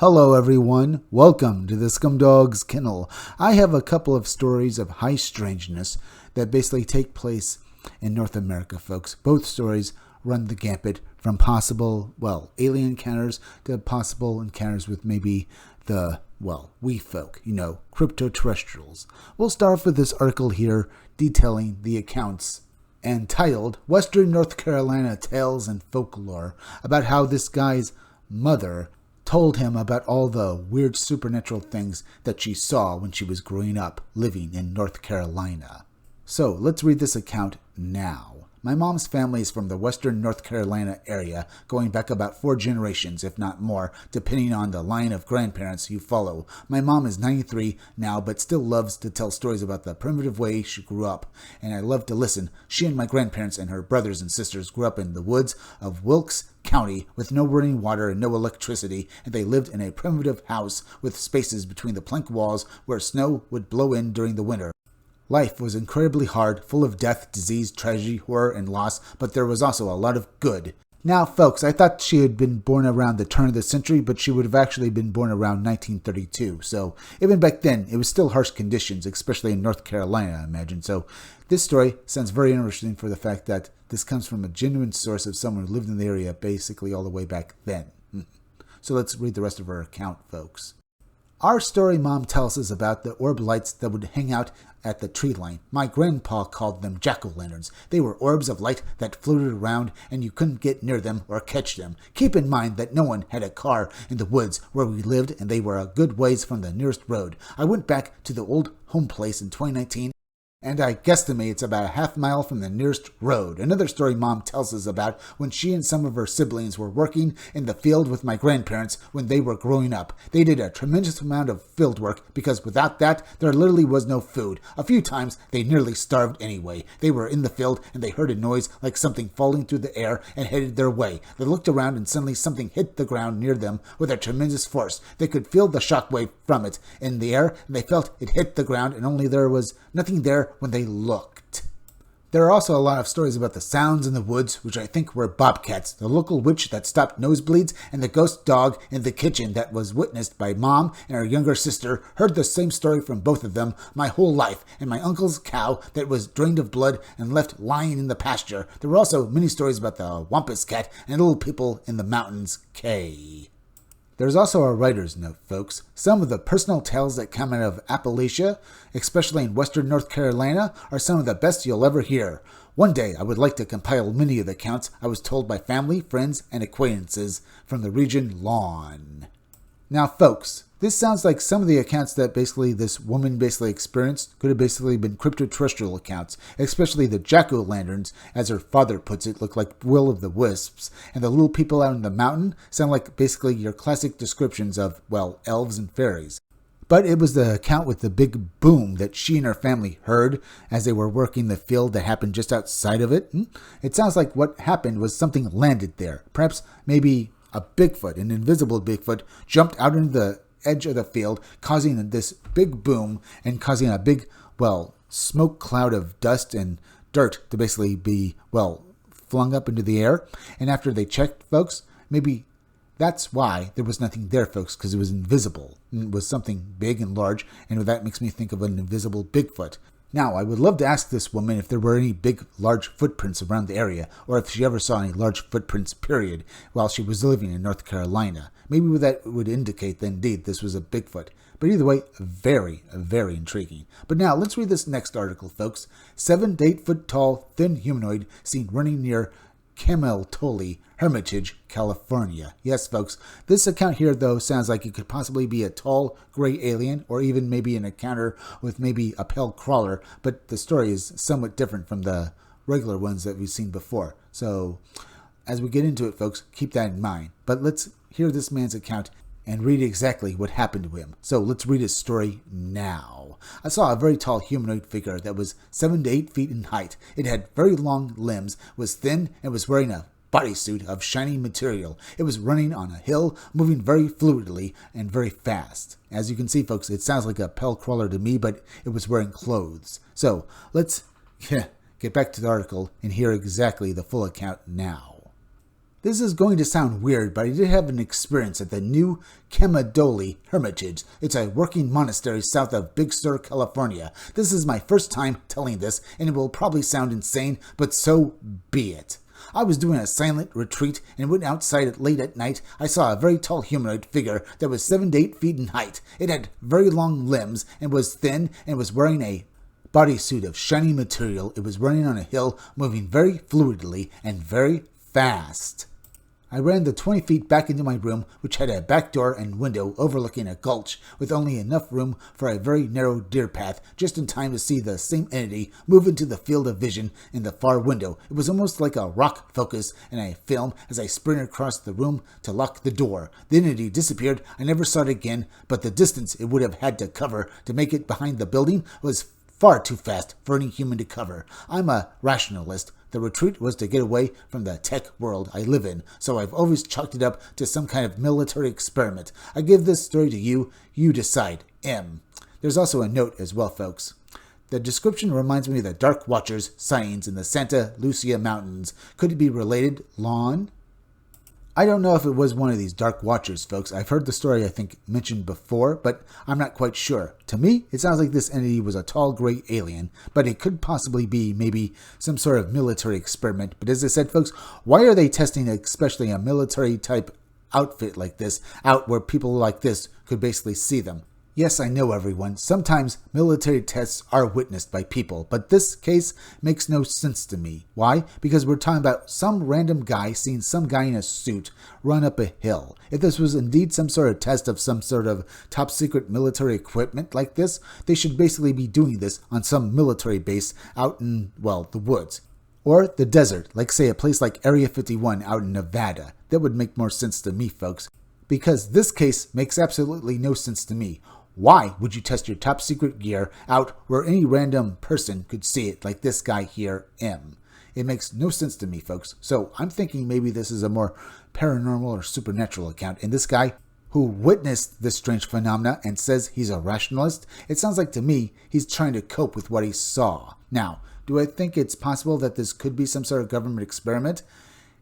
Hello everyone, welcome to the Scumdogs Kennel. I have a couple of stories of high strangeness that basically take place in North America, folks. Both stories run the gambit from possible, alien encounters to possible encounters with maybe we folk, crypto-terrestrials. We'll start off with this article here detailing the accounts entitled Western North Carolina Tales and Folklore about how this guy's mother told him about all the weird supernatural things that she saw when she was growing up living in North Carolina. So let's read this account now. My mom's family is from the Western North Carolina area, going back about 4 generations, if not more, depending on the line of grandparents you follow. My mom is 93 now, but still loves to tell stories about the primitive way she grew up, and I love to listen. She and my grandparents and her brothers and sisters grew up in the woods of Wilkes County with no running water and no electricity, and they lived in a primitive house with spaces between the plank walls where snow would blow in during the winter. Life was incredibly hard, full of death, disease, tragedy, horror, and loss, but there was also a lot of good. Now, folks, I thought she had been born around the turn of the century, but she would have actually been born around 1932. So even back then, it was still harsh conditions, especially in North Carolina, I imagine. So this story sounds very interesting for the fact that this comes from a genuine source of someone who lived in the area basically all the way back then. So let's read the rest of her account, folks. Our story mom tells us about the orb lights that would hang out at the tree line. My grandpa called them jack-o'-lanterns. They were orbs of light that floated around and you couldn't get near them or catch them. Keep in mind that no one had a car in the woods where we lived and they were a good ways from the nearest road. I went back to the old home place in 2019 and I guesstimate it's about a half mile from the nearest road. Another story Mom tells us about when she and some of her siblings were working in the field with my grandparents when they were growing up. They did a tremendous amount of field work because without that, there literally was no food. A few times, they nearly starved anyway. They were in the field and they heard a noise like something falling through the air and headed their way. They looked around and suddenly something hit the ground near them with a tremendous force. They could feel the shockwave from it in the air and they felt it hit the ground and only there was nothing there when they looked. There are also a lot of stories about the sounds in the woods, which I think were bobcats, the local witch that stopped nosebleeds, and the ghost dog in the kitchen that was witnessed by Mom and her younger sister. Heard the same story from both of them my whole life, and my uncle's cow that was drained of blood and left lying in the pasture. There were also many stories about the Wampus cat and little people in the mountains, K. There's also a writer's note, folks. Some of the personal tales that come out of Appalachia, especially in western North Carolina, are some of the best you'll ever hear. One day, I would like to compile many of the accounts I was told by family, friends, and acquaintances from the region lawn. Now, folks, this sounds like some of the accounts that this woman experienced could have been crypto-terrestrial accounts, especially the jack-o'-lanterns, as her father puts it, look like will-o'-the-wisps, and the little people out in the mountain sound like basically your classic descriptions of, elves and fairies. But it was the account with the big boom that she and her family heard as they were working the field that happened just outside of it. It sounds like what happened was something landed there. Perhaps maybe a Bigfoot, an invisible Bigfoot, jumped out into the edge of the field, causing this big boom and causing a big, smoke cloud of dust and dirt to basically be, flung up into the air. And after they checked, folks, maybe that's why there was nothing there, folks, because it was invisible. It was something big and large, and that makes me think of an invisible Bigfoot. Now, I would love to ask this woman if there were any big, large footprints around the area, or if she ever saw any large footprints, period, while she was living in North Carolina. Maybe that would indicate that indeed this was a Bigfoot. But either way, very, very intriguing. But now, let's read this next article, folks. 7 to 8 foot tall, thin humanoid seen running near Cameltoli, Hermitage, California. Yes, folks, this account here, though, sounds like it could possibly be a tall, gray alien, or even maybe an encounter with maybe a pale crawler, but the story is somewhat different from the regular ones that we've seen before. So, as we get into it, folks, keep that in mind. But let's hear this man's account and read exactly what happened to him. So let's read his story now. I saw a very tall humanoid figure that was 7 to 8 feet in height. It had very long limbs, was thin, and was wearing a bodysuit of shiny material. It was running on a hill, moving very fluidly and very fast. As you can see, folks, it sounds like a pale crawler to me, but it was wearing clothes. So let's get back to the article and hear exactly the full account now. This is going to sound weird, but I did have an experience at the New Camaldoli Hermitage. It's a working monastery south of Big Sur, California. This is my first time telling this, and it will probably sound insane, but so be it. I was doing a silent retreat and went outside late at night. I saw a very tall humanoid figure that was 7 to 8 feet in height. It had very long limbs and was thin and was wearing a bodysuit of shiny material. It was running on a hill, moving very fluidly and very fast. I ran the 20 feet back into my room, which had a back door and window overlooking a gulch, with only enough room for a very narrow deer path, just in time to see the same entity move into the field of vision in the far window. It was almost like a rock focus in a film as I sprinted across the room to lock the door. The entity disappeared. I never saw it again, but the distance it would have had to cover to make it behind the building was far too fast for any human to cover. I'm a rationalist. The retreat was to get away from the tech world I live in, so I've always chalked it up to some kind of military experiment. I give this story to you. You decide. M. There's also a note as well, folks. The description reminds me of the Dark Watchers sightings in the Santa Lucia Mountains. Could it be related? Lon? I don't know if it was one of these Dark Watchers, folks. I've heard the story, I think, mentioned before, but I'm not quite sure. To me, it sounds like this entity was a tall gray alien, but it could possibly be maybe some sort of military experiment. But as I said, folks, why are they testing especially a military type outfit like this out where people like this could basically see them? Yes, I know, everyone. Sometimes military tests are witnessed by people, but this case makes no sense to me. Why? Because we're talking about some random guy seeing some guy in a suit run up a hill. If this was indeed some sort of test of some sort of top secret military equipment like this, they should basically be doing this on some military base out in, well, the woods. Or the desert, like say a place like Area 51 out in Nevada. That would make more sense to me, folks. Because this case makes absolutely no sense to me. Why would you test your top secret gear out where any random person could see it, like this guy here, M? It makes no sense to me, folks. So I'm thinking maybe this is a more paranormal or supernatural account. And this guy who witnessed this strange phenomena and says he's a rationalist, it sounds like to me he's trying to cope with what he saw. Now, do I think it's possible that this could be some sort of government experiment?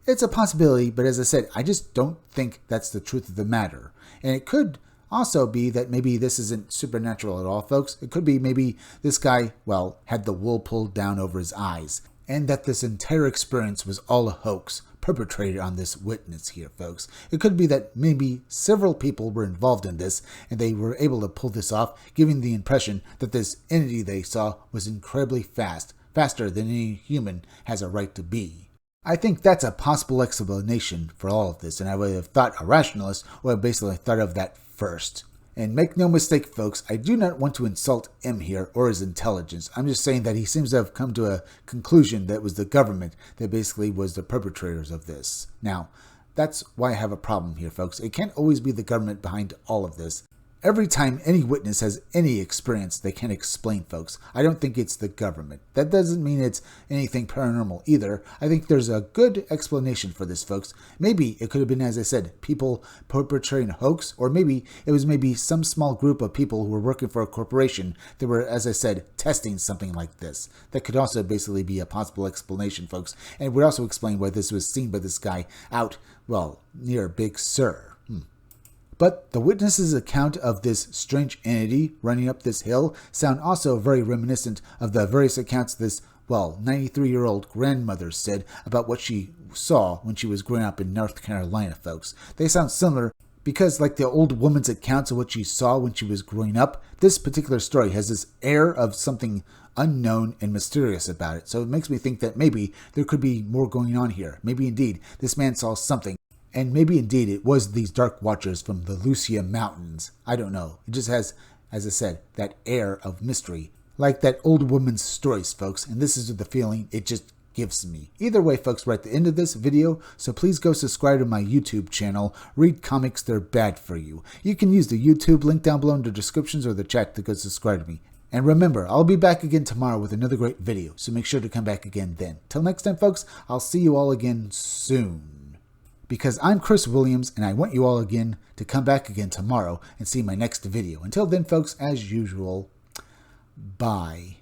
It's a possibility, but as I said, I just don't think that's the truth of the matter. And it could also be that maybe this isn't supernatural at all, folks. It could be maybe this guy, well, had the wool pulled down over his eyes, and that this entire experience was all a hoax perpetrated on this witness here, folks. It could be that maybe several people were involved in this, and they were able to pull this off, giving the impression that this entity they saw was incredibly fast, faster than any human has a right to be. I think that's a possible explanation for all of this, and I would have thought a rationalist would have basically thought of that first. And make no mistake, folks, I do not want to insult M here or his intelligence. I'm just saying that he seems to have come to a conclusion that it was the government that basically was the perpetrators of this. Now, that's why I have a problem here, folks. It can't always be the government behind all of this. Every time any witness has any experience they can explain, folks, I don't think it's the government. That doesn't mean it's anything paranormal either. I think there's a good explanation for this, folks. Maybe it could have been, as I said, people perpetrating a hoax, or maybe it was maybe some small group of people who were working for a corporation that were, as I said, testing something like this. That could also basically be a possible explanation, folks. And it would also explain why this was seen by this guy out, well, near Big Sur. But the witness's account of this strange entity running up this hill sound also very reminiscent of the various accounts this, well, 93-year-old grandmother said about what she saw when she was growing up in North Carolina, folks. They sound similar because, like the old woman's accounts of what she saw when she was growing up, this particular story has this air of something unknown and mysterious about it. So it makes me think that maybe there could be more going on here. Maybe indeed this man saw something. And maybe indeed it was these Dark Watchers from the Lucia Mountains. I don't know. It just has, as I said, that air of mystery. Like that old woman's stories, folks. And this is the feeling it just gives me. Either way, folks, we're at the end of this video. So please go subscribe to my YouTube channel. Read comics, they're bad for you. You can use the YouTube link down below in the descriptions or the chat to go subscribe to me. And remember, I'll be back again tomorrow with another great video. So make sure to come back again then. Till next time, folks, I'll see you all again soon. Because I'm Chris Williams, and I want you all again to come back again tomorrow and see my next video. Until then, folks, as usual, bye.